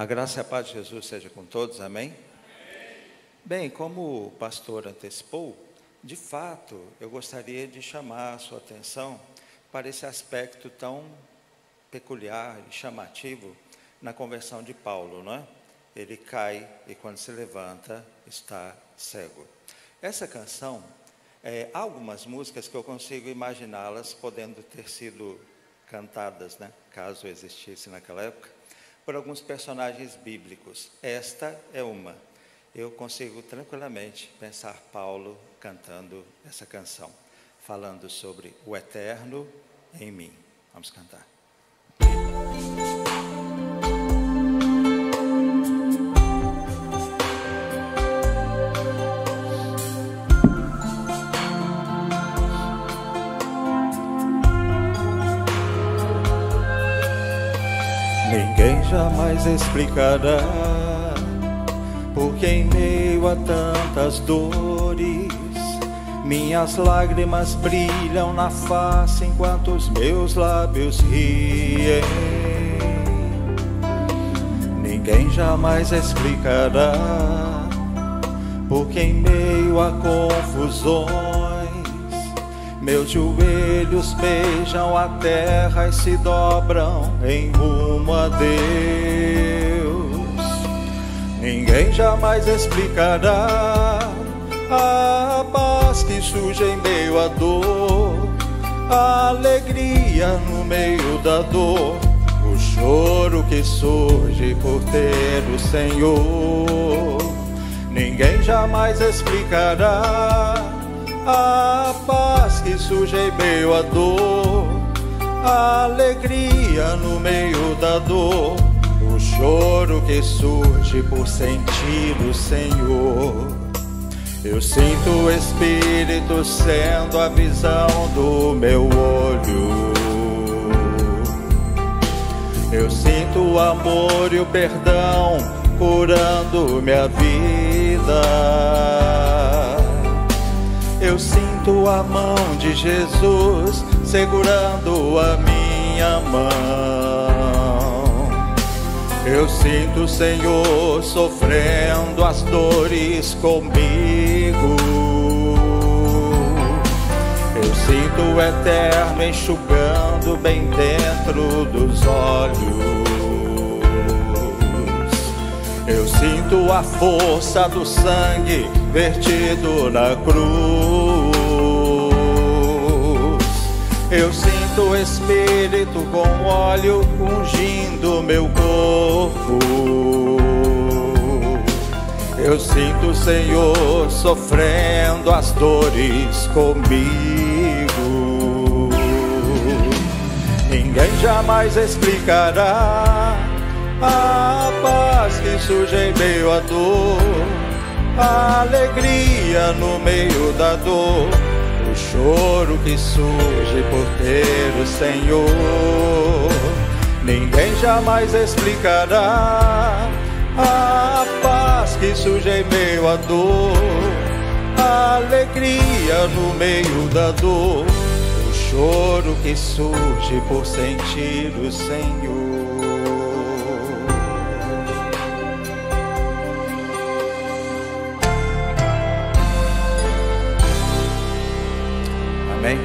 A graça e a paz de Jesus seja com todos, amém? Bem, como o pastor antecipou, de fato, eu gostaria de chamar a sua atenção para esse aspecto tão peculiar e chamativo na conversão de Paulo, não é? Ele cai e quando se levanta está cego. Essa canção, há algumas músicas que eu consigo imaginá-las podendo ter sido cantadas, né? Caso existisse naquela época, por alguns personagens bíblicos. Esta é uma. Eu consigo tranquilamente pensar Paulo cantando essa canção, falando sobre o eterno em mim. Vamos cantar. Ninguém jamais explicará porque em meio a tantas dores minhas lágrimas brilham na face enquanto os meus lábios riem. Ninguém jamais explicará porque em meio a confusões meus joelhos beijam a terra e se dobram em rumo a Deus. Ninguém jamais explicará a paz que surge em meio à dor, a alegria no meio da dor, o choro que surge por ter o Senhor. Ninguém jamais explicará a paz que surge em meio à dor, a alegria no meio da dor, o choro que surge por sentir o Senhor. Eu sinto o Espírito sendo a visão do meu olho. Eu sinto o amor e o perdão curando minha vida. Eu sinto a mão de Jesus segurando a minha mão. Eu sinto o Senhor sofrendo as dores comigo. Eu sinto o Eterno enxugando bem dentro dos olhos. Eu sinto a força do sangue vertido na cruz. Eu sinto o Espírito com óleo ungindo meu corpo. Eu sinto o Senhor sofrendo as dores comigo. Ninguém jamais explicará a paz que surge em meio à dor, a alegria no meio da dor, o choro que surge por ter o Senhor. Ninguém jamais explicará a paz que surge em meio à dor, a alegria no meio da dor, o choro que surge por sentir o Senhor. Amém?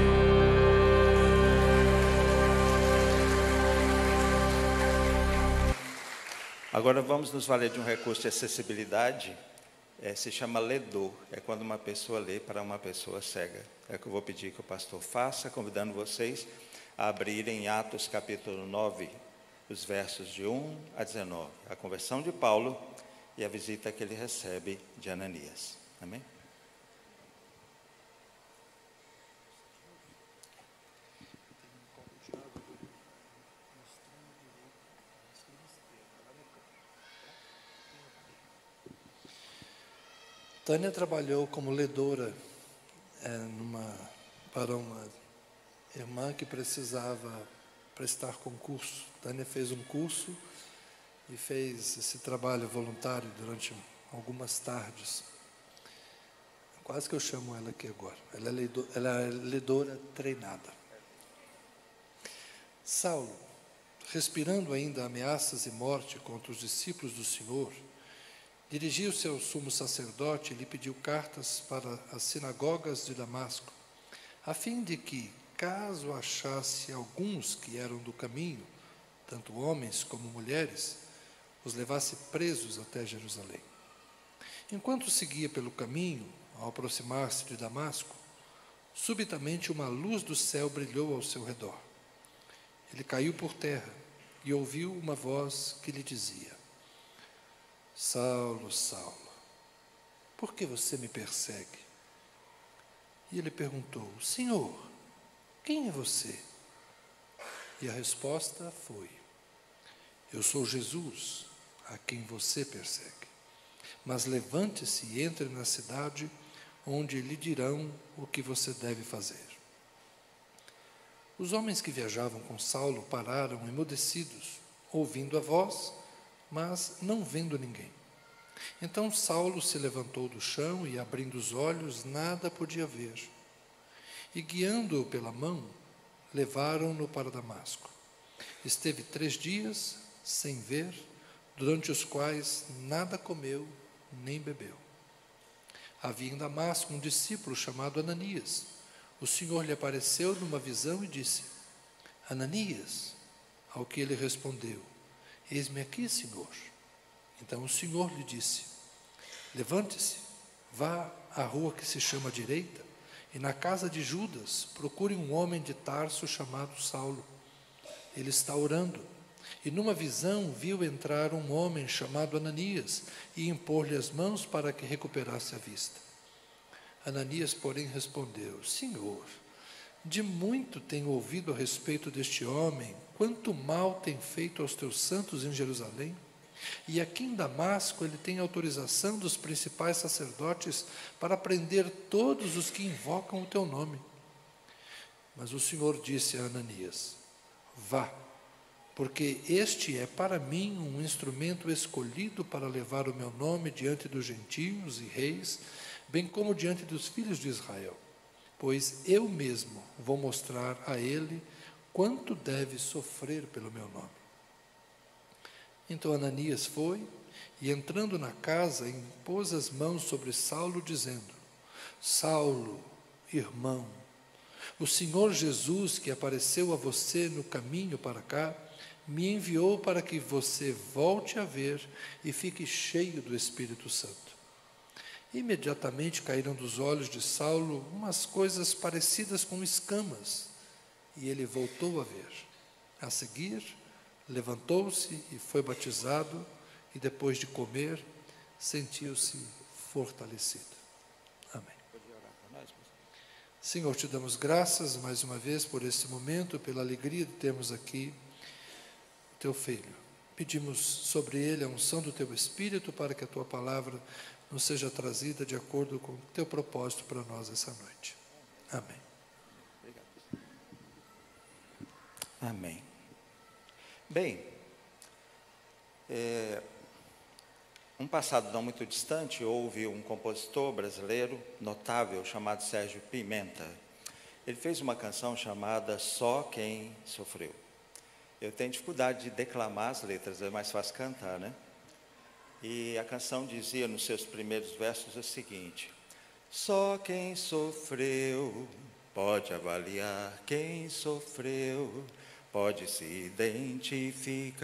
Agora vamos nos valer de um recurso de acessibilidade, se chama ledor, é quando uma pessoa lê para uma pessoa cega. É o que eu vou pedir que o pastor faça, convidando vocês a abrirem Atos capítulo 9, os versos de 1 a 19, a conversão de Paulo e a visita que ele recebe de Ananias. Amém? Tânia trabalhou como ledora para uma irmã que precisava prestar concurso. Tânia fez um curso e fez esse trabalho voluntário durante algumas tardes. Quase que eu chamo ela aqui agora. Ela é ledora treinada. Saulo, respirando ainda ameaças e morte contra os discípulos do Senhor, dirigiu-se ao sumo sacerdote e lhe pediu cartas para as sinagogas de Damasco, a fim de que, caso achasse alguns que eram do caminho, tanto homens como mulheres, os levasse presos até Jerusalém. Enquanto seguia pelo caminho, ao aproximar-se de Damasco, subitamente uma luz do céu brilhou ao seu redor. Ele caiu por terra e ouviu uma voz que lhe dizia: Saulo, Saulo, por que você me persegue? E ele perguntou: Senhor, quem é você? E a resposta foi: Eu sou Jesus, a quem você persegue. Mas levante-se e entre na cidade, onde lhe dirão o que você deve fazer. Os homens que viajavam com Saulo pararam emudecidos, ouvindo a voz, mas não vendo ninguém. Então Saulo se levantou do chão e, abrindo os olhos, nada podia ver. E, guiando-o pela mão, levaram-no para Damasco. Esteve 3 dias sem ver, durante os quais nada comeu nem bebeu. Havia em Damasco um discípulo chamado Ananias. O Senhor lhe apareceu numa visão e disse: Ananias. Ao que ele respondeu: Eis-me aqui, Senhor. Então o Senhor lhe disse: Levante-se, vá à rua que se chama Direita, e na casa de Judas procure um homem de Tarso chamado Saulo. Ele está orando. E numa visão viu entrar um homem chamado Ananias e impor-lhe as mãos para que recuperasse a vista. Ananias, porém, respondeu: Senhor, de muito tenho ouvido a respeito deste homem, quanto mal tem feito aos teus santos em Jerusalém. E aqui em Damasco ele tem autorização dos principais sacerdotes para prender todos os que invocam o teu nome. Mas o Senhor disse a Ananias: Vá, porque este é para mim um instrumento escolhido para levar o meu nome diante dos gentios e reis, bem como diante dos filhos de Israel, pois eu mesmo vou mostrar a ele quanto deve sofrer pelo meu nome. Então Ananias foi, e entrando na casa, impôs as mãos sobre Saulo, dizendo: Saulo, irmão, o Senhor Jesus, que apareceu a você no caminho para cá, me enviou para que você volte a ver e fique cheio do Espírito Santo. Imediatamente caíram dos olhos de Saulo umas coisas parecidas com escamas, e ele voltou a ver. A seguir, levantou-se e foi batizado, e depois de comer, sentiu-se fortalecido. Amém. Senhor, te damos graças mais uma vez por esse momento, pela alegria de termos aqui teu Filho. Pedimos sobre ele a unção do teu Espírito para que a tua palavra nos seja trazida de acordo com o teu propósito para nós essa noite. Amém. Obrigado. Amém. Bem, um passado não muito distante, houve um compositor brasileiro notável chamado Sérgio Pimenta. Ele fez uma canção chamada Só Quem Sofreu. Eu tenho dificuldade de declamar as letras, é mais fácil cantar, né? E a canção dizia nos seus primeiros versos o seguinte: só quem sofreu pode avaliar, quem sofreu pode se identificar,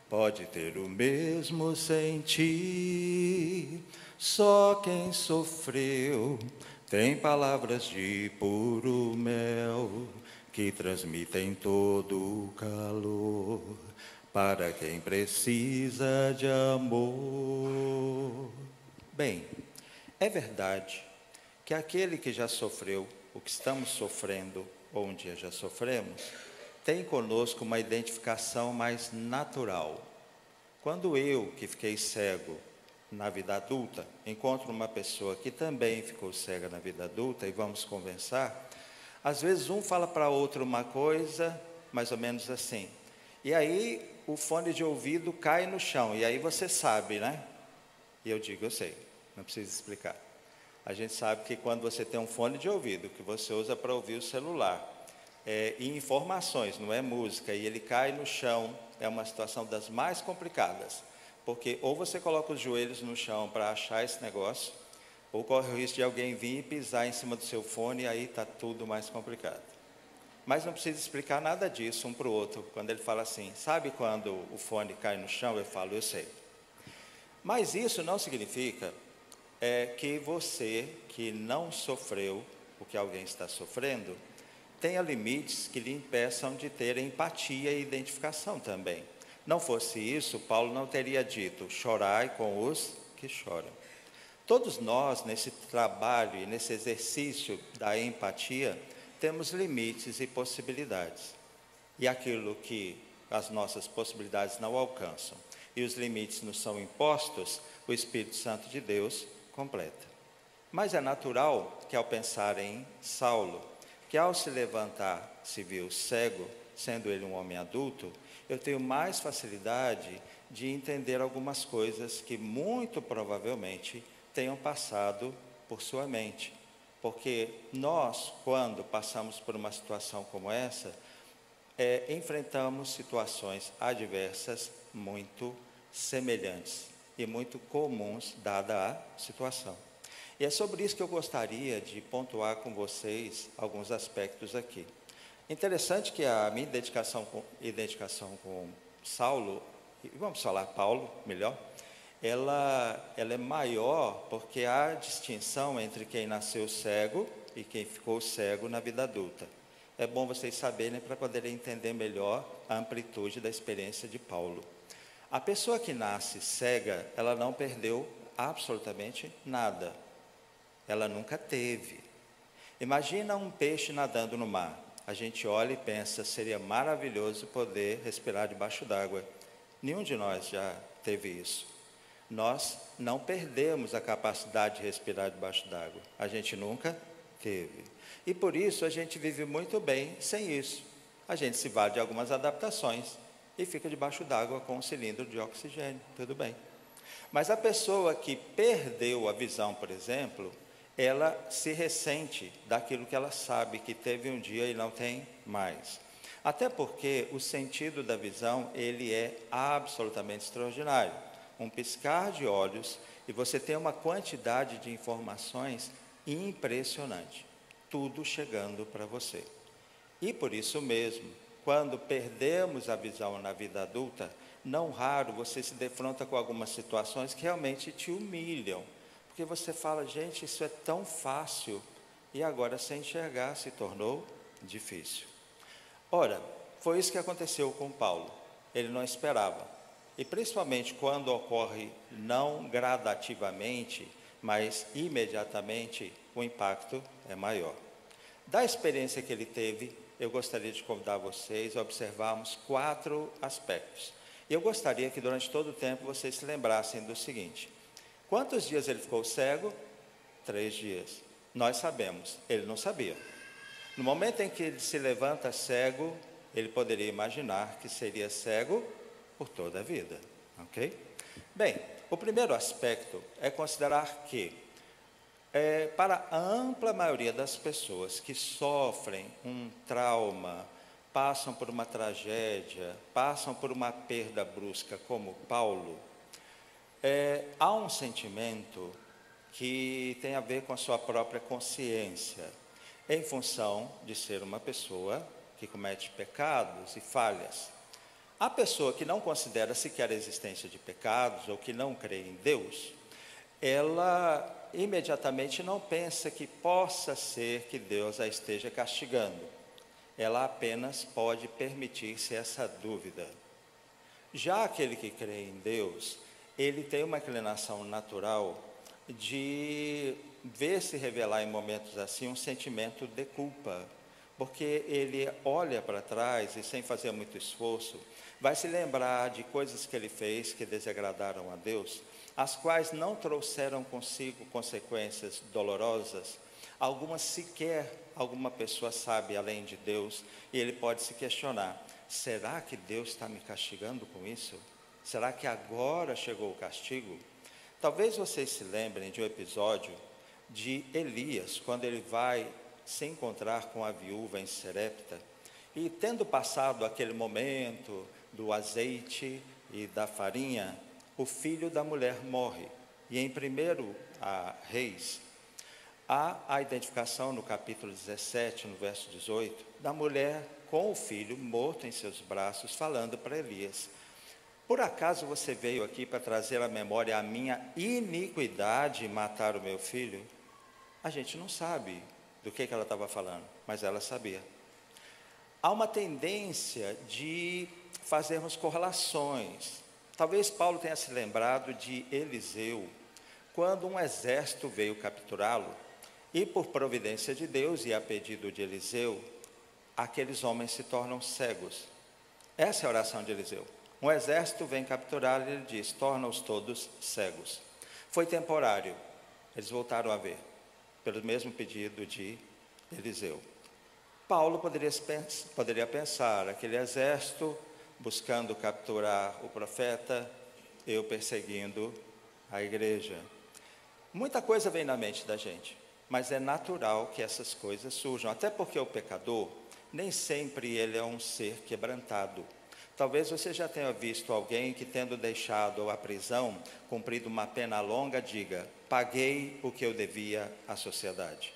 pode ter o mesmo sentir. Só quem sofreu tem palavras de puro mel, que transmitem todo o calor para quem precisa de amor. Bem, é verdade que aquele que já sofreu o que estamos sofrendo, ou um dia já sofremos, tem conosco uma identificação mais natural. Quando eu, que fiquei cego na vida adulta, encontro uma pessoa que também ficou cega na vida adulta e vamos conversar, às vezes um fala para outro uma coisa, mais ou menos assim, e aí o fone de ouvido cai no chão, e aí você sabe, né? E eu digo, eu sei, não preciso explicar. A gente sabe que quando você tem um fone de ouvido, que você usa para ouvir o celular, e informações, não é música, e ele cai no chão, é uma situação das mais complicadas, porque ou você coloca os joelhos no chão para achar esse negócio, ou corre o risco de alguém vir e pisar em cima do seu fone, e aí está tudo mais complicado. Mas não precisa explicar nada disso um para o outro. Quando ele fala assim, sabe quando o fone cai no chão? Eu falo, eu sei. Mas isso não significa que você, que não sofreu o que alguém está sofrendo, tenha limites que lhe impeçam de ter empatia e identificação também. Não fosse isso, Paulo não teria dito, chorai com os que choram. Todos nós, nesse trabalho e nesse exercício da empatia, temos limites e possibilidades. E aquilo que as nossas possibilidades não alcançam e os limites nos são impostos, o Espírito Santo de Deus completa. Mas é natural que ao pensar em Saulo, que ao se levantar se viu cego, sendo ele um homem adulto, eu tenho mais facilidade de entender algumas coisas que muito provavelmente tenham passado por sua mente. Porque nós, quando passamos por uma situação como essa, enfrentamos situações adversas muito semelhantes e muito comuns, dada a situação. E é sobre isso que eu gostaria de pontuar com vocês alguns aspectos aqui. Interessante que a minha identificação com Saulo, e vamos falar Paulo, melhor, ela é maior porque há distinção entre quem nasceu cego e quem ficou cego na vida adulta. É bom vocês saberem para poderem entender melhor a amplitude da experiência de Paulo. A pessoa que nasce cega, ela não perdeu absolutamente nada. Ela nunca teve. Imagina um peixe nadando no mar. A gente olha e pensa, seria maravilhoso poder respirar debaixo d'água. Nenhum de nós já teve isso. Nós não perdemos a capacidade de respirar debaixo d'água. A gente nunca teve. E por isso a gente vive muito bem sem isso. A gente se vale de algumas adaptações e fica debaixo d'água com um cilindro de oxigênio. Tudo bem. Mas a pessoa que perdeu a visão, por exemplo, ela se ressente daquilo que ela sabe que teve um dia e não tem mais. Até porque o sentido da visão, ele é absolutamente extraordinário. Um piscar de olhos e você tem uma quantidade de informações impressionante. Tudo chegando para você. E por isso mesmo, quando perdemos a visão na vida adulta, não raro você se defronta com algumas situações que realmente te humilham. Porque você fala, gente, isso é tão fácil, e agora sem enxergar se tornou difícil. Ora, foi isso que aconteceu com Paulo. Ele não esperava. E principalmente quando ocorre não gradativamente, mas imediatamente, o impacto é maior. Da experiência que ele teve, eu gostaria de convidar vocês a observarmos 4 aspectos. E eu gostaria que durante todo o tempo vocês se lembrassem do seguinte: quantos dias ele ficou cego? 3 dias. Nós sabemos, ele não sabia. No momento em que ele se levanta cego, ele poderia imaginar que seria cego por toda a vida, ok? Bem, o primeiro aspecto é considerar que, para a ampla maioria das pessoas que sofrem um trauma, passam por uma tragédia, passam por uma perda brusca, como Paulo, há um sentimento que tem a ver com a sua própria consciência, em função de ser uma pessoa que comete pecados e falhas. A pessoa que não considera sequer a existência de pecados ou que não crê em Deus, ela imediatamente não pensa que possa ser que Deus a esteja castigando. Ela apenas pode permitir-se essa dúvida. Já aquele que crê em Deus, ele tem uma inclinação natural de ver se revelar em momentos assim um sentimento de culpa, porque ele olha para trás e, sem fazer muito esforço, vai se lembrar de coisas que ele fez que desagradaram a Deus, as quais não trouxeram consigo consequências dolorosas, algumas sequer alguma pessoa sabe além de Deus, e ele pode se questionar: será que Deus está me castigando com isso? Será que agora chegou o castigo? Talvez vocês se lembrem de um episódio de Elias, quando ele vai se encontrar com a viúva em Serepta, E tendo passado aquele momento do azeite e da farinha, o filho da mulher morre. E em 1 Reis, há a identificação no capítulo 17, no verso 18, da mulher com o filho morto em seus braços, falando para Elias: por acaso você veio aqui para trazer à memória a minha iniquidade e matar o meu filho? A gente não sabe do que ela estava falando, mas ela sabia. Há uma tendência de fazermos correlações. Talvez Paulo tenha se lembrado de Eliseu, quando um exército veio capturá-lo, e por providência de Deus e a pedido de Eliseu, aqueles homens se tornam cegos. Essa é a oração de Eliseu. Um exército vem capturá-lo e ele diz: torna-os todos cegos. Foi temporário, eles voltaram a ver, pelo mesmo pedido de Eliseu. Paulo poderia pensar, aquele exército buscando capturar o profeta, eu perseguindo a igreja. Muita coisa vem na mente da gente, mas é natural que essas coisas surjam, até porque o pecador, nem sempre ele é um ser quebrantado. Talvez você já tenha visto alguém que, tendo deixado a prisão, cumprido uma pena longa, diga: paguei o que eu devia à sociedade.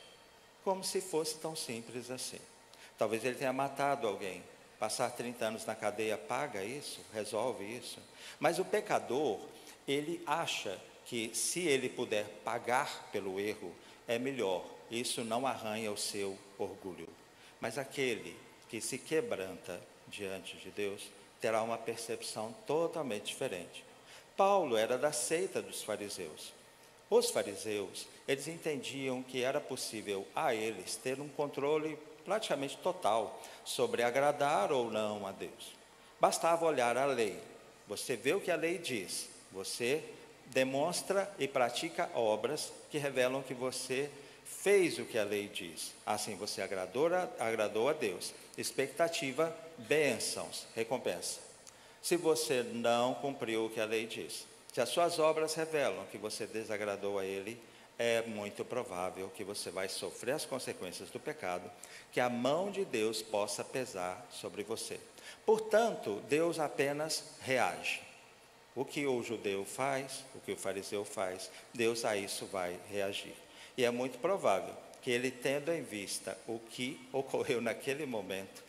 Como se fosse tão simples assim. Talvez ele tenha matado alguém. Passar 30 anos na cadeia paga isso, resolve isso. Mas o pecador, ele acha que se ele puder pagar pelo erro, é melhor. Isso não arranha o seu orgulho. Mas aquele que se quebranta diante de Deus, terá uma percepção totalmente diferente. Paulo era da seita dos fariseus. Os fariseus, eles entendiam que era possível a eles ter um controle praticamente total sobre agradar ou não a Deus. Bastava olhar a lei. Você vê o que a lei diz. Você demonstra e pratica obras que revelam que você fez o que a lei diz. Assim você agradou a Deus. Expectativa, bênçãos, recompensa. Se você não cumpriu o que a lei diz, se as suas obras revelam que você desagradou a Ele, é muito provável que você vai sofrer as consequências do pecado, que a mão de Deus possa pesar sobre você. Portanto, Deus apenas reage. O que o judeu faz, o que o fariseu faz, Deus a isso vai reagir. E é muito provável que ele, tendo em vista o que ocorreu naquele momento,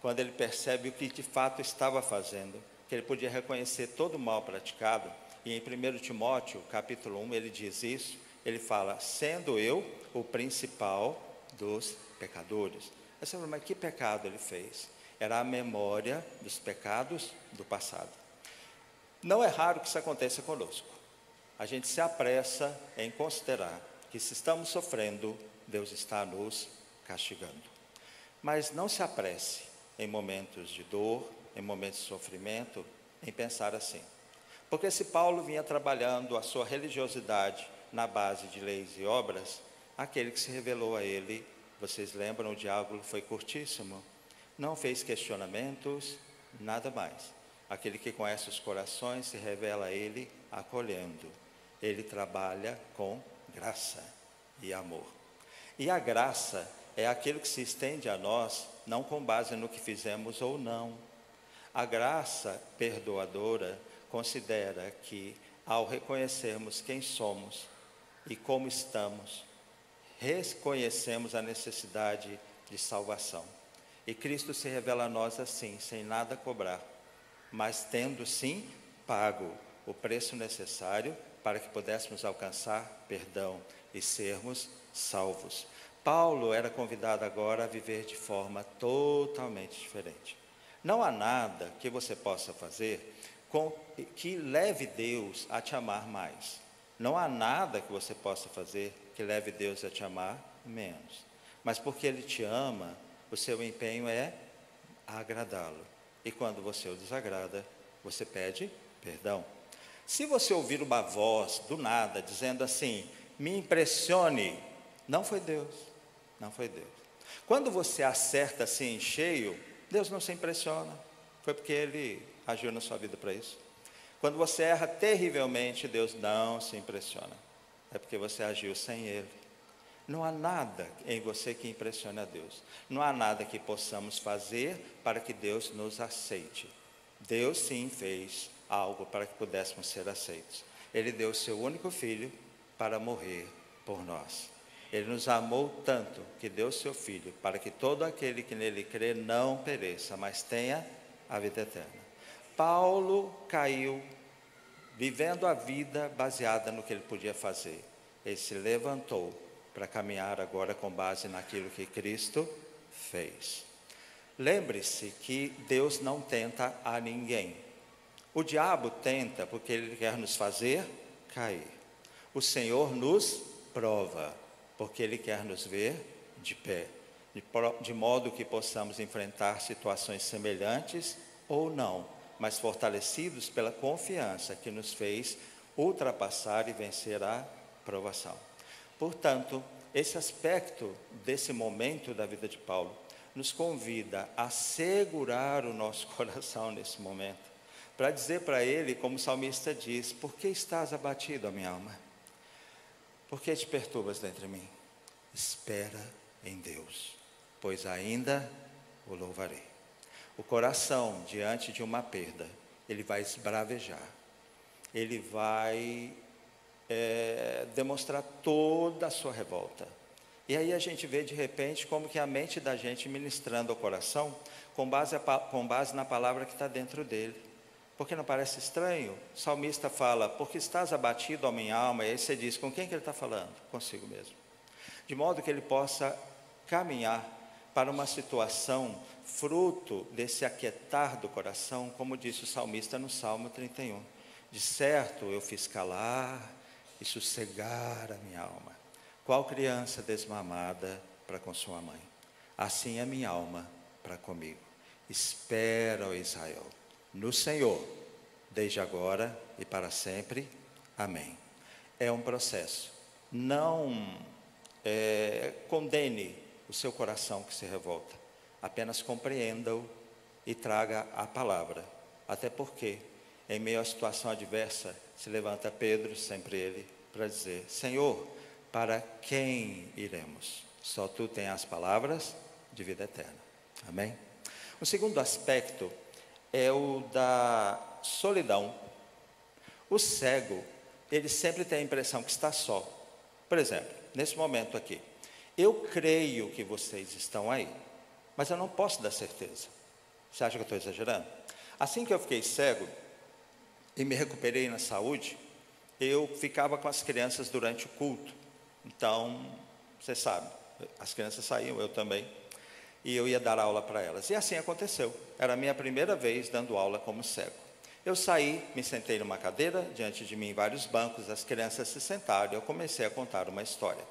quando ele percebe o que de fato estava fazendo, que ele podia reconhecer todo o mal praticado, e em 1 Timóteo, capítulo 1, ele diz isso, ele fala: sendo eu o principal dos pecadores. Aí você fala: mas que pecado ele fez? Era a memória dos pecados do passado. Não é raro que isso aconteça conosco. A gente se apressa em considerar que, se estamos sofrendo, Deus está nos castigando. Mas não se apresse em momentos de dor, em momentos de sofrimento, em pensar assim. Porque se Paulo vinha trabalhando a sua religiosidade na base de leis e obras, aquele que se revelou a ele, vocês lembram, o diálogo foi curtíssimo, não fez questionamentos, nada mais. Aquele que conhece os corações se revela a ele acolhendo. Ele trabalha com graça e amor. E a graça é aquilo que se estende a nós, não com base no que fizemos ou não. A graça perdoadora considera que, ao reconhecermos quem somos e como estamos, reconhecemos a necessidade de salvação. E Cristo se revela a nós assim, sem nada cobrar, mas tendo sim pago o preço necessário para que pudéssemos alcançar perdão e sermos salvos. Paulo era convidado agora a viver de forma totalmente diferente. Não há nada que você possa fazer que leve Deus a te amar mais. Não há nada que você possa fazer que leve Deus a te amar menos. Mas porque Ele te ama, o seu empenho é agradá-lo. E quando você o desagrada, você pede perdão. Se você ouvir uma voz do nada dizendo assim: me impressione, não foi Deus, não foi Deus. Quando você acerta assim em cheio, Deus não se impressiona, foi porque Ele agiu na sua vida para isso. Quando você erra terrivelmente, Deus não se impressiona, é porque você agiu sem Ele. Não há nada em você que impressione a Deus. Não há nada que possamos fazer para que Deus nos aceite. Deus sim fez algo para que pudéssemos ser aceitos. Ele deu o seu único filho para morrer por nós. Ele nos amou tanto que deu o seu filho para que todo aquele que nele crê não pereça, mas tenha a vida eterna. Paulo caiu vivendo a vida baseada no que ele podia fazer. Ele se levantou para caminhar agora com base naquilo que Cristo fez. Lembre-se que Deus não tenta a ninguém. O diabo tenta porque ele quer nos fazer cair. O Senhor nos prova porque ele quer nos ver de pé, de modo que possamos enfrentar situações semelhantes ou não, mas fortalecidos pela confiança que nos fez ultrapassar e vencer a provação. Portanto, esse aspecto desse momento da vida de Paulo nos convida a segurar o nosso coração nesse momento, para dizer para ele, como o salmista diz: por que estás abatido, a minha alma? Por que te perturbas dentro de mim? Espera em Deus, pois ainda o louvarei. O coração, diante de uma perda, ele vai esbravejar, ele vai demonstrar toda a sua revolta. E aí a gente vê de repente como que a mente da gente ministrando ao coração, com base na palavra que está dentro dele. Porque não parece estranho? O salmista fala: porque estás abatido, ó minha alma. E aí você diz: com quem que ele está falando? Consigo mesmo. De modo que ele possa caminhar para uma situação fruto desse aquietar do coração, como disse o salmista no Salmo 31. De certo eu fiz calar e sossegar a minha alma, qual criança desmamada para com sua mãe. Assim é minha alma para comigo. Espera, ó Israel, no Senhor, desde agora e para sempre. Amém. É um processo. Não condene o seu coração que se revolta. Apenas compreenda-o e traga a palavra. Até porque, em meio à situação adversa, se levanta Pedro, sempre ele, para dizer: Senhor, para quem iremos? Só tu tens as palavras de vida eterna. Amém? O segundo aspecto é o da solidão. O cego, ele sempre tem a impressão que está só. Por exemplo, nesse momento aqui, eu creio que vocês estão aí, mas eu não posso dar certeza. Você acha que eu estou exagerando? Assim que eu fiquei cego e me recuperei na saúde, eu ficava com as crianças durante o culto. Então, você sabe, as crianças saíam, eu também, e eu ia dar aula para elas. E assim aconteceu. Era a minha primeira vez dando aula como cego. Eu saí, me sentei numa cadeira, diante de mim vários bancos, as crianças se sentaram e eu comecei a contar uma história.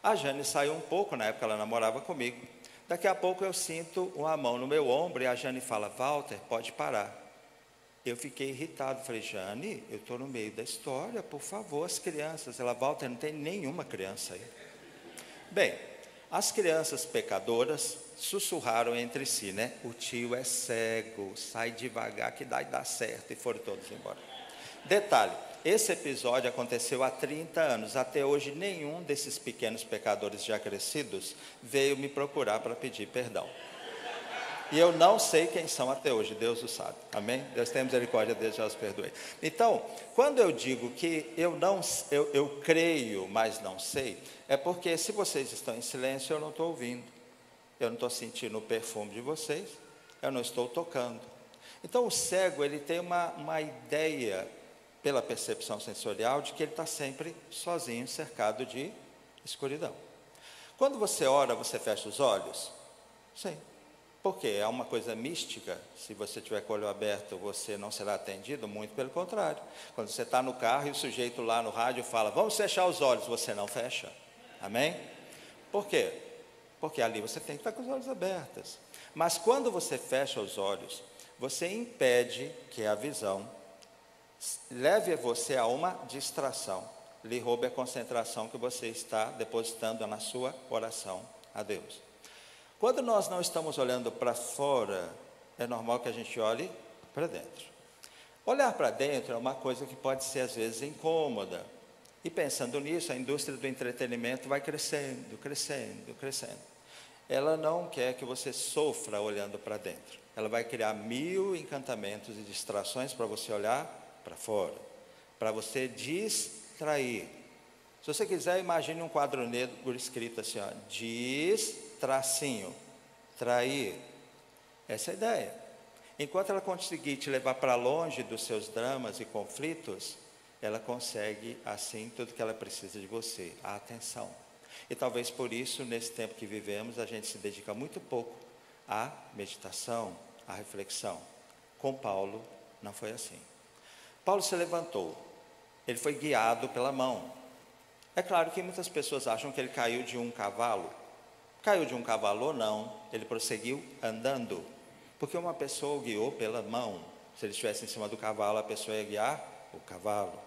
A Jane saiu um pouco, na época ela namorava comigo. Daqui a pouco eu sinto uma mão no meu ombro e a Jane fala: Walter, pode parar. Eu fiquei irritado, falei: Jane, eu estou no meio da história, por favor, as crianças. Ela: Walter, não tem nenhuma criança aí. Bem, as crianças pecadoras sussurraram entre si, né? O tio é cego, sai devagar que dá certo. E foram todos embora. Detalhe, esse episódio aconteceu há 30 anos. Até hoje, nenhum desses pequenos pecadores já crescidos veio me procurar para pedir perdão. E eu não sei quem são até hoje, Deus o sabe, amém? Deus tem misericórdia, Deus já os perdoe. Então, quando eu digo que eu creio, mas não sei, é porque se vocês estão em silêncio, eu não estou ouvindo, eu não estou sentindo o perfume de vocês, eu não estou tocando. Então, o cego, ele tem uma ideia, pela percepção sensorial, de que ele está sempre sozinho, cercado de escuridão. Quando você ora, você fecha os olhos? Sim. Porque é uma coisa mística. Se você tiver com o olho aberto, você não será atendido, muito pelo contrário. Quando você está no carro e o sujeito lá no rádio fala: vamos fechar os olhos, você não fecha. Amém? Por quê? Porque ali você tem que estar com os olhos abertos. Mas quando você fecha os olhos, você impede que a visão leve você a uma distração, lhe roube a concentração que você está depositando na sua oração a Deus. Quando nós não estamos olhando para fora, é normal que a gente olhe para dentro. Olhar para dentro é uma coisa que pode ser às vezes incômoda. E pensando nisso, a indústria do entretenimento vai crescendo, crescendo, crescendo. Ela não quer que você sofra olhando para dentro. Ela vai criar 1000 encantamentos e distrações para você olhar para fora, para você distrair. Se você quiser, imagine um quadro negro escrito assim, ó, tracinho, trair. Essa é a ideia. Enquanto ela conseguir te levar para longe dos seus dramas e conflitos, ela consegue, assim, tudo que ela precisa de você, a atenção. E talvez por isso, nesse tempo que vivemos, a gente se dedica muito pouco à meditação, à reflexão. Com Paulo, não foi assim. Paulo se levantou, ele foi guiado pela mão. É claro que muitas pessoas acham que ele caiu de um cavalo. Caiu de um cavalo ou não, ele prosseguiu andando. Porque uma pessoa o guiou pela mão. Se ele estivesse em cima do cavalo, a pessoa ia guiar o cavalo.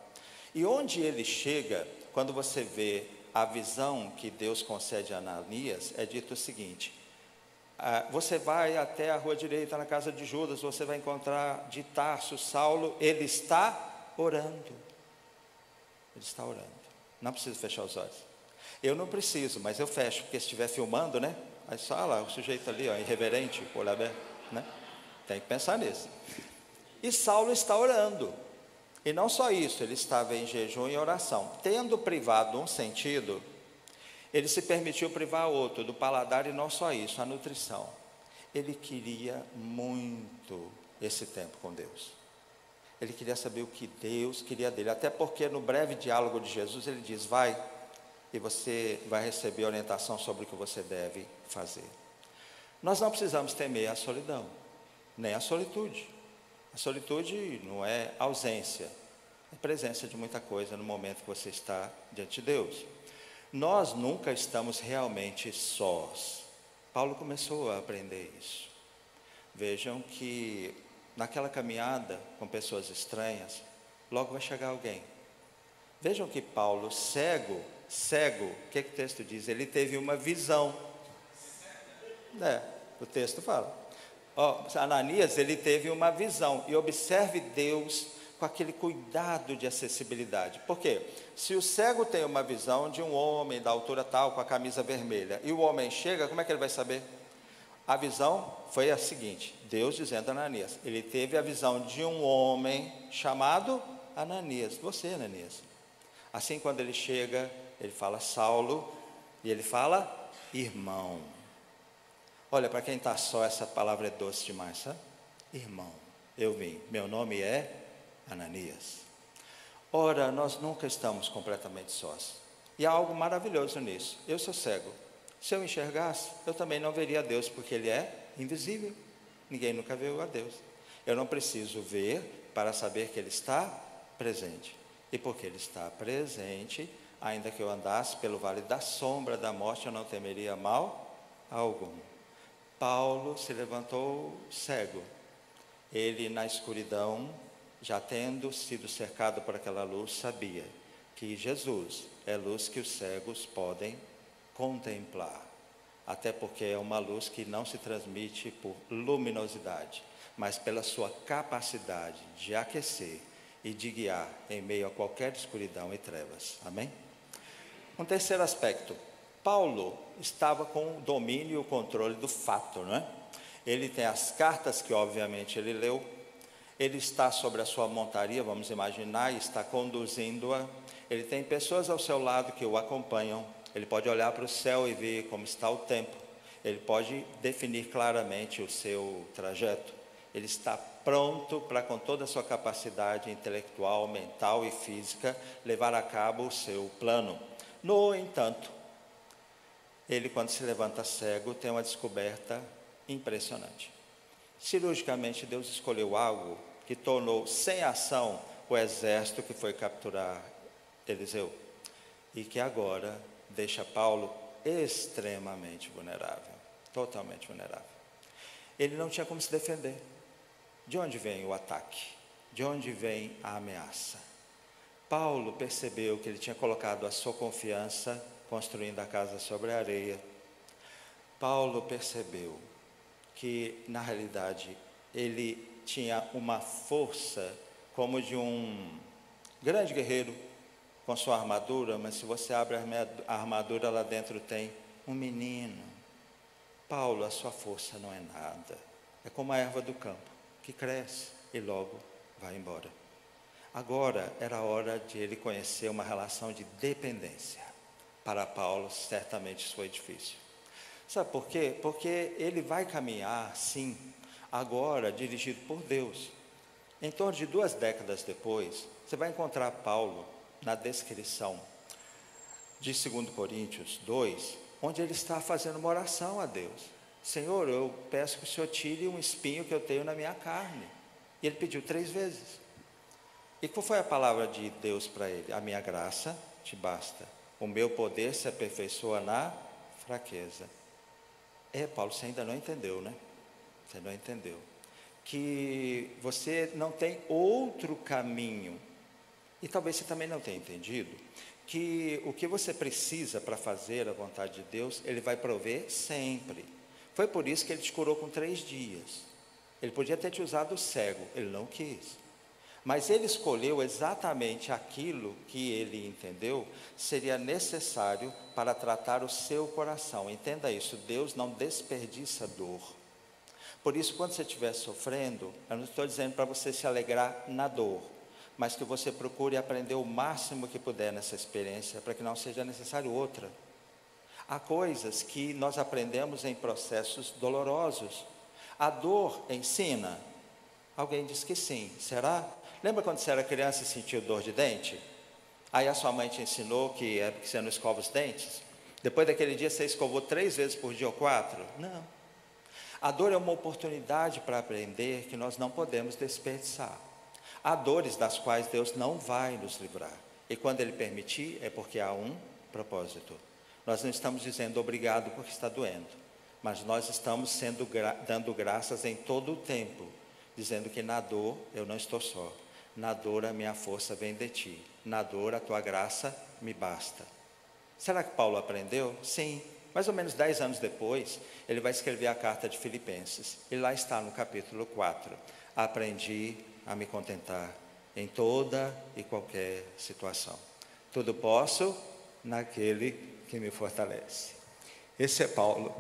E onde ele chega, quando você vê a visão que Deus concede a Ananias, é dito o seguinte: você vai até a rua direita, na casa de Judas, você vai encontrar de Tarso, Saulo, ele está orando. Ele está orando. Não precisa fechar os olhos. Eu não preciso, mas eu fecho, porque se estiver filmando, né? Aí só lá, o sujeito ali, ó, irreverente, olho aberto, né? Tem que pensar nisso. E Saulo está orando. E não só isso, ele estava em jejum e oração. Tendo privado um sentido, ele se permitiu privar outro, do paladar, e não só isso, a nutrição. Ele queria muito esse tempo com Deus. Ele queria saber o que Deus queria dele. Até porque no breve diálogo de Jesus, ele diz: vai, e você vai receber orientação sobre o que você deve fazer. Nós não precisamos temer a solidão, nem a solitude. A solitude não é ausência, é presença de muita coisa no momento que você está diante de Deus. Nós nunca estamos realmente sós. Paulo começou a aprender isso. Vejam que naquela caminhada com pessoas estranhas, logo vai chegar alguém. Vejam que Paulo, cego, o que o texto diz? Ele teve uma visão. O texto fala. Ananias, ele teve uma visão, e observe Deus com aquele cuidado de acessibilidade. Por quê? Se o cego tem uma visão de um homem da altura tal, com a camisa vermelha, e o homem chega, como é que ele vai saber? A visão foi a seguinte: Deus dizendo a Ananias, ele teve a visão de um homem chamado Ananias. Você, Ananias. Assim, quando ele chega, ele fala Saulo, e ele fala irmão. Olha, para quem está só, essa palavra é doce demais, sabe? Irmão, eu vim, meu nome é Ananias. Ora, nós nunca estamos completamente sós. E há algo maravilhoso nisso. Eu sou cego. Se eu enxergasse, eu também não veria a Deus, porque Ele é invisível. Ninguém nunca viu a Deus. Eu não preciso ver para saber que Ele está presente. E porque Ele está presente, ainda que eu andasse pelo vale da sombra da morte, eu não temeria mal algum. Paulo se levantou cego. Ele, na escuridão, já tendo sido cercado por aquela luz, sabia que Jesus é luz que os cegos podem contemplar. Até porque é uma luz que não se transmite por luminosidade, mas pela sua capacidade de aquecer e de guiar em meio a qualquer escuridão e trevas. Amém? Um terceiro aspecto. Paulo estava com o domínio e o controle do fato, não é? Ele tem as cartas que obviamente ele leu, ele está sobre a sua montaria, vamos imaginar, e está conduzindo-a, ele tem pessoas ao seu lado que o acompanham, ele pode olhar para o céu e ver como está o tempo, ele pode definir claramente o seu trajeto, ele está pronto para, com toda a sua capacidade intelectual, mental e física, levar a cabo o seu plano. No entanto, ele, quando se levanta cego, tem uma descoberta impressionante. Cirurgicamente, Deus escolheu algo que tornou sem ação o exército que foi capturar Eliseu, e que agora deixa Paulo extremamente vulnerável, totalmente vulnerável. Ele não tinha como se defender. De onde vem o ataque? De onde vem a ameaça? Paulo percebeu que ele tinha colocado a sua confiança construindo a casa sobre a areia. Paulo percebeu que, na realidade, ele tinha uma força como de um grande guerreiro, com sua armadura, mas se você abre a armadura, lá dentro tem um menino. Paulo, a sua força não é nada. É como a erva do campo, que cresce e logo vai embora. Agora era a hora de ele conhecer uma relação de dependência. Para Paulo, certamente isso foi difícil. Sabe por quê? Porque ele vai caminhar, sim, agora dirigido por Deus. Em torno de 2 décadas depois, você vai encontrar Paulo na descrição de 2 Coríntios 2, onde ele está fazendo uma oração a Deus. Senhor, eu peço que o Senhor tire um espinho que eu tenho na minha carne. E ele pediu 3 vezes. E qual foi a palavra de Deus para ele? A minha graça te basta. O meu poder se aperfeiçoa na fraqueza. Paulo, você ainda não entendeu, né? Você não entendeu. Que você não tem outro caminho. E talvez você também não tenha entendido que o que você precisa para fazer a vontade de Deus, Ele vai prover sempre. Foi por isso que Ele te curou com 3 dias. Ele podia ter te usado cego, Ele não quis. Mas Ele escolheu exatamente aquilo que Ele entendeu seria necessário para tratar o seu coração. Entenda isso, Deus não desperdiça dor. Por isso, quando você estiver sofrendo, eu não estou dizendo para você se alegrar na dor, mas que você procure aprender o máximo que puder nessa experiência, para que não seja necessário outra. Há coisas que nós aprendemos em processos dolorosos. A dor ensina? Alguém diz que sim. Será? Lembra quando você era criança e sentiu dor de dente? Aí a sua mãe te ensinou que é porque você não escova os dentes? Depois daquele dia você escovou 3 vezes por dia ou 4? Não. A dor é uma oportunidade para aprender que nós não podemos desperdiçar. Há dores das quais Deus não vai nos livrar. E quando Ele permitir, é porque há um propósito. Nós não estamos dizendo obrigado porque está doendo, mas nós estamos dando graças em todo o tempo, dizendo que na dor eu não estou só. Na dor a minha força vem de ti. Na dor a tua graça me basta. Será que Paulo aprendeu? Sim. Mais ou menos 10 anos depois, ele vai escrever a carta de Filipenses. E lá está no capítulo 4. Aprendi a me contentar em toda e qualquer situação. Tudo posso naquele que me fortalece. Esse é Paulo.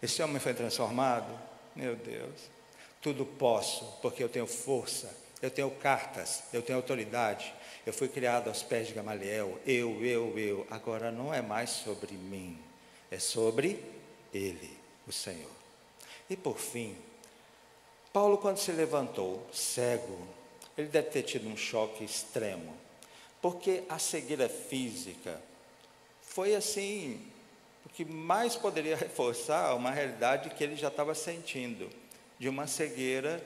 Esse homem foi transformado? Meu Deus. Tudo posso, porque eu tenho força, eu tenho cartas, eu tenho autoridade. Eu fui criado aos pés de Gamaliel. Eu. Agora não é mais sobre mim, é sobre Ele, o Senhor. E por fim, Paulo, quando se levantou, cego, ele deve ter tido um choque extremo, porque a cegueira física foi assim, o que mais poderia reforçar uma realidade que ele já estava sentindo, de uma cegueira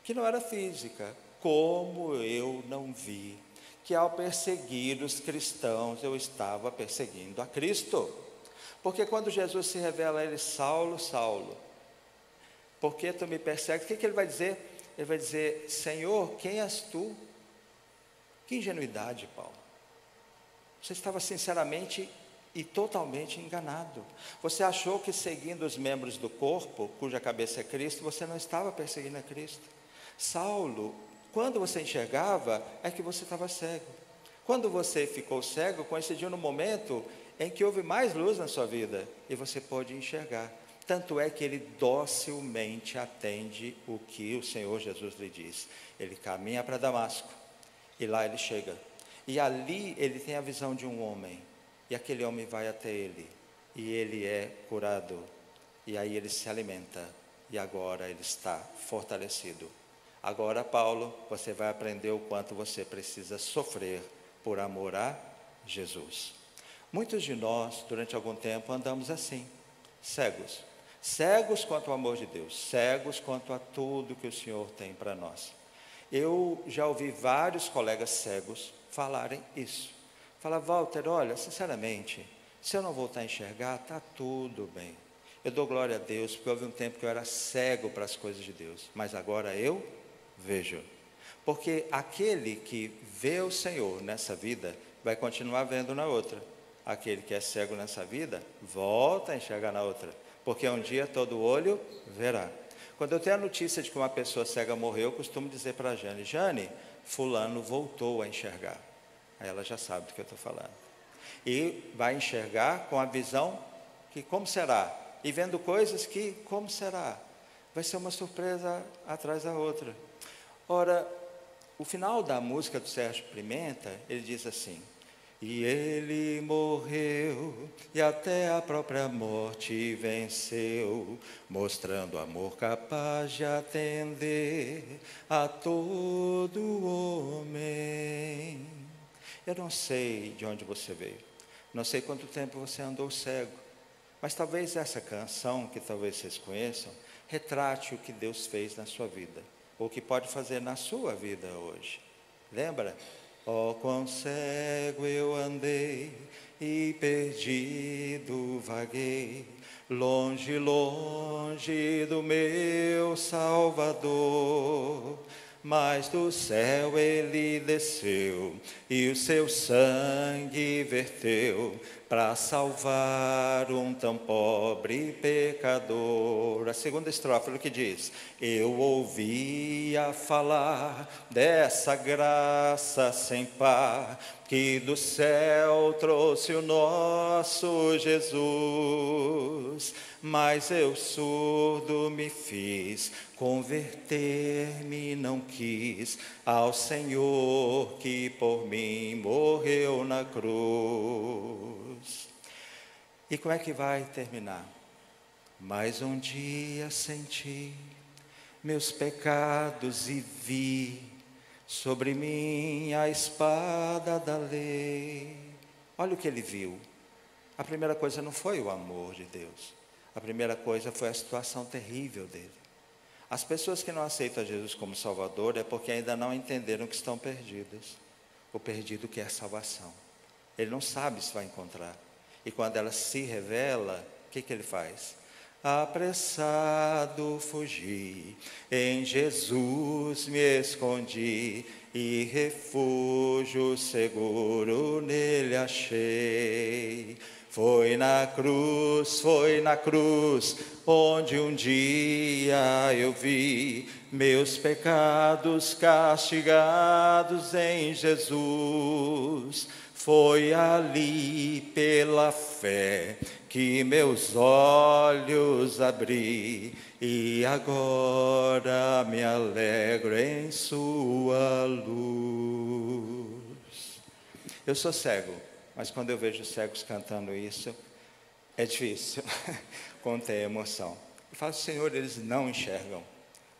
que não era física. Como eu não vi que ao perseguir os cristãos, eu estava perseguindo a Cristo. Porque quando Jesus se revela a ele, Saulo, Saulo, por que tu me persegues? O que ele vai dizer? Ele vai dizer, Senhor, quem és tu? Que ingenuidade, Paulo. Você estava sinceramente e totalmente enganado. Você achou que seguindo os membros do corpo, cuja cabeça é Cristo, você não estava perseguindo a Cristo. Saulo, quando você enxergava, é que você estava cego. Quando você ficou cego, coincidiu no momento em que houve mais luz na sua vida e você pôde enxergar. Tanto é que ele docilmente atende o que o Senhor Jesus lhe diz. Ele caminha para Damasco e lá ele chega. E ali ele tem a visão de um homem. E aquele homem vai até ele. E ele é curado. E aí ele se alimenta. E agora ele está fortalecido. Agora, Paulo, você vai aprender o quanto você precisa sofrer por amor a Jesus. Muitos de nós, durante algum tempo, andamos assim, cegos. Cegos quanto ao amor de Deus, cegos quanto a tudo que o Senhor tem para nós. Eu já ouvi vários colegas cegos falarem isso. Fala, Walter, olha, sinceramente, se eu não voltar a enxergar, está tudo bem. Eu dou glória a Deus, porque houve um tempo que eu era cego para as coisas de Deus, mas agora eu vejo. Porque aquele que vê o Senhor nessa vida, vai continuar vendo na outra. Aquele que é cego nessa vida, volta a enxergar na outra. Porque um dia todo olho verá. Quando eu tenho a notícia de que uma pessoa cega morreu, eu costumo dizer para a Jane, fulano voltou a enxergar. Aí ela já sabe do que eu estou falando. E vai enxergar com a visão que como será? E vendo coisas que como será? Vai ser uma surpresa atrás da outra. Ora, o final da música do Sérgio Pimenta, ele diz assim: e ele morreu, e até a própria morte venceu, mostrando amor capaz de atender a todo homem. Eu não sei de onde você veio, não sei quanto tempo você andou cego, mas talvez essa canção, que talvez vocês conheçam, retrate o que Deus fez na sua vida, ou o que pode fazer na sua vida hoje. Lembra? Oh, quão cego eu andei e perdido vaguei, longe, longe do meu Salvador. Mas do céu ele desceu e o seu sangue verteu para salvar um tão pobre pecador. A segunda estrofe, o que diz? Eu ouvia falar dessa graça sem par, que do céu trouxe o nosso Jesus. Mas eu surdo me fiz, converter-me não quis ao Senhor que por mim morreu na cruz. E como é que vai terminar? Mais um dia senti meus pecados e vi sobre mim a espada da lei. Olha o que ele viu. A primeira coisa não foi o amor de Deus. A primeira coisa foi a situação terrível dele. As pessoas que não aceitam Jesus como Salvador é porque ainda não entenderam que estão perdidas. O perdido quer salvação. Ele não sabe se vai encontrar. E quando ela se revela, o que ele faz? Apressado fugi, em Jesus me escondi, e refúgio seguro nele achei. Foi na cruz, onde um dia eu vi meus pecados castigados em Jesus. Foi ali pela fé que meus olhos abri, e agora me alegro em sua luz. Eu sou cego, mas quando eu vejo cegos cantando isso, é difícil conter a emoção. Eu falo, Senhor, eles não enxergam.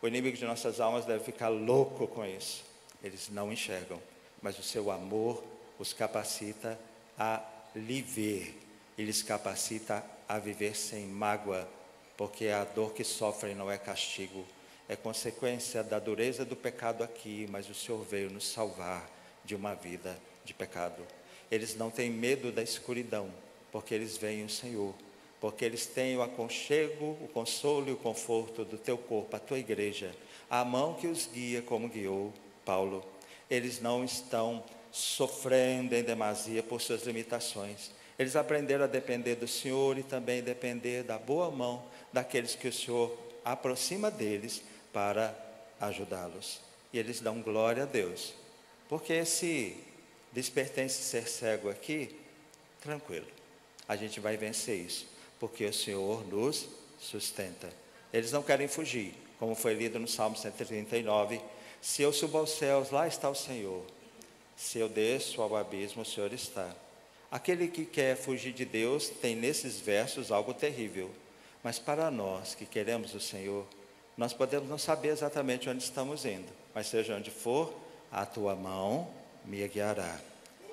O inimigo de nossas almas deve ficar louco com isso. Eles não enxergam, mas o seu amor os capacita a lhe ver. Ele os capacita a viver sem mágoa, porque a dor que sofrem não é castigo, é consequência da dureza do pecado aqui, mas o Senhor veio nos salvar de uma vida de pecado. Eles não têm medo da escuridão, porque eles veem o Senhor, porque eles têm o aconchego, o consolo e o conforto do teu corpo, a tua igreja, a mão que os guia como guiou Paulo. Eles não estão sofrendo em demasia por suas limitações. Eles aprenderam a depender do Senhor e também depender da boa mão daqueles que o Senhor aproxima deles para ajudá-los. E eles dão glória a Deus, porque se lhes pertence ser cego aqui, tranquilo, a gente vai vencer isso, porque o Senhor nos sustenta. Eles não querem fugir, como foi lido no Salmo 139, se eu subo aos céus, lá está o Senhor. Se eu desço ao abismo, o Senhor está. Aquele que quer fugir de Deus tem nesses versos algo terrível. Mas para nós que queremos o Senhor, nós podemos não saber exatamente onde estamos indo, mas seja onde for, a tua mão me guiará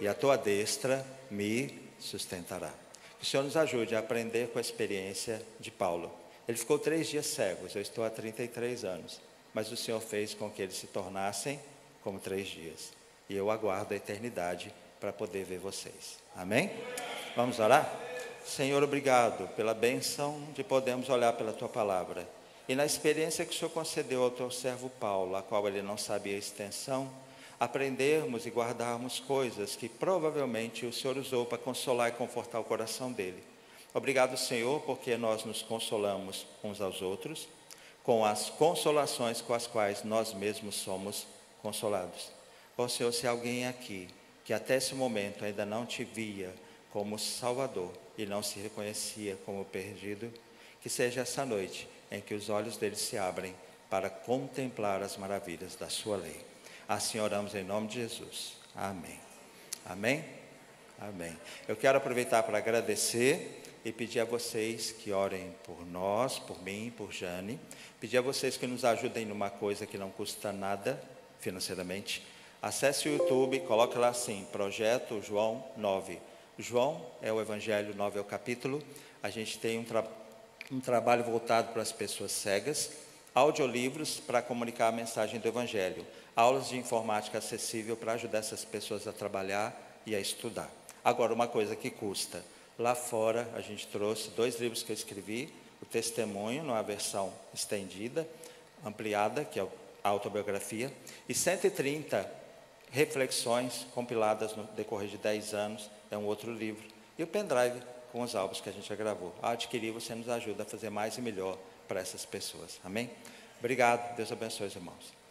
e a tua destra me sustentará. Que o Senhor nos ajude a aprender com a experiência de Paulo. Ele ficou 3 dias cegos, eu estou há 33 anos, mas o Senhor fez com que eles se tornassem como 3 dias. E eu aguardo a eternidade para poder ver vocês. Amém? Vamos orar? Senhor, obrigado pela bênção de podermos olhar pela Tua Palavra. E na experiência que o Senhor concedeu ao Teu servo Paulo, a qual ele não sabia a extensão, aprendermos e guardarmos coisas que provavelmente o Senhor usou para consolar e confortar o coração dele. Obrigado, Senhor, porque nós nos consolamos uns aos outros, com as consolações com as quais nós mesmos somos consolados. Ó Senhor, se alguém aqui que até esse momento ainda não te via como Salvador e não se reconhecia como perdido, que seja essa noite em que os olhos deles se abrem para contemplar as maravilhas da sua lei. Assim oramos em nome de Jesus. Amém. Amém? Amém. Eu quero aproveitar para agradecer e pedir a vocês que orem por nós, por mim, por Jane. Pedir a vocês que nos ajudem numa coisa que não custa nada financeiramente. Acesse o YouTube, coloque lá assim, Projeto João 9. João é o Evangelho, 9 é o capítulo. A gente tem um trabalho voltado para as pessoas cegas, audiolivros para comunicar a mensagem do Evangelho, aulas de informática acessível para ajudar essas pessoas a trabalhar e a estudar. Agora, uma coisa que custa. Lá fora, a gente trouxe 2 livros que eu escrevi, o Testemunho, numa versão estendida, ampliada, que é a autobiografia, e 130 reflexões compiladas no decorrer de 10 anos, é um outro livro. E o pendrive com os álbuns que a gente já gravou. Ao adquirir, você nos ajuda a fazer mais e melhor para essas pessoas. Amém? Obrigado. Deus abençoe os irmãos.